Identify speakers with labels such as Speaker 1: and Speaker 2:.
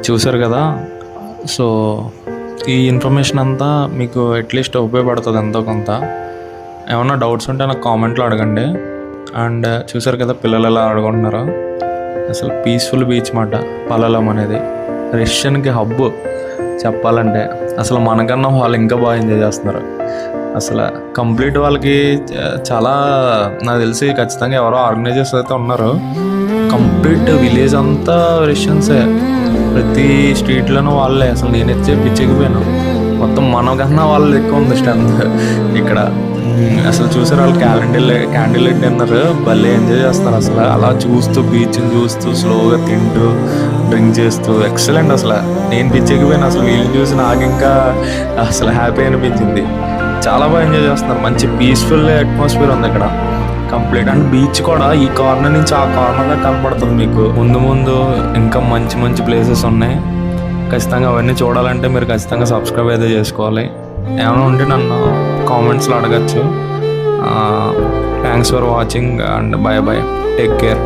Speaker 1: చూసారు కదా. సో ఈ ఇన్ఫర్మేషన్ అంతా మీకు అట్లీస్ట్ ఉపయోగపడుతుంది ఎంతో కొంత. ఏమన్నా డౌట్స్ ఉంటే నాకు కామెంట్లో అడగండి. అండ్ చూసారు కదా పిల్లలు ఎలా ఆడుకుంటున్నారో. అసలు పీస్ఫుల్ బీచ్ మాట పల్లలం అనేది. రష్యన్కి హబ్బు చెప్పాలంటే. అసలు మనకన్నా వాళ్ళు ఇంకా బాగా ఎంజాయ్ చేస్తున్నారు. అసలు కంప్లీట్ వాళ్ళకి చాలా నాకు తెలిసి ఖచ్చితంగా ఎవరో ఆర్గనైజర్స్ అయితే ఉన్నారు. కంప్లీట్ విలేజ్ అంతా రష్యన్సే, ప్రతి స్ట్రీట్లోనూ వాళ్ళే. అసలు నేను వచ్చే పిచ్చెక్కిపోయాను. మొత్తం మనకన్నా వాళ్ళు ఎక్కువ ఉంది స్ట్రెంత్ ఇక్కడ. అసలు చూసారు వాళ్ళు క్యాండిల్ లైట్ డిన్నర్ భలే ఎంజాయ్ చేస్తారు. అసలు అలా చూస్తూ బీచ్ని చూస్తూ స్లోగా తింటూ డ్రింక్ చేస్తూ ఎక్సలెంట్. అసలు నేను పిచ్చెక్కిపోయాను. అసలు వీళ్ళు చూసి నాకు ఇంకా అసలు హ్యాపీ అనిపించింది. చాలా బాగా ఎంజాయ్ చేస్తున్నారు. మంచి పీస్ఫుల్ అట్మాస్ఫియర్ ఉంది ఇక్కడ కంప్లీట్. అండ్ బీచ్ కూడా ఈ కార్నర్ నుంచి ఆ కార్నర్గా కనపడుతుంది మీకు. ముందు ముందు ఇంకా మంచి మంచి ప్లేసెస్ ఉన్నాయి. ఖచ్చితంగా అవన్నీ చూడాలంటే మీరు ఖచ్చితంగా సబ్స్క్రైబ్ అయితే చేసుకోవాలి. ఏమైనా ఉంటే నన్ను కామెంట్స్లో అడగచ్చు. Thanks for watching and by by, take care.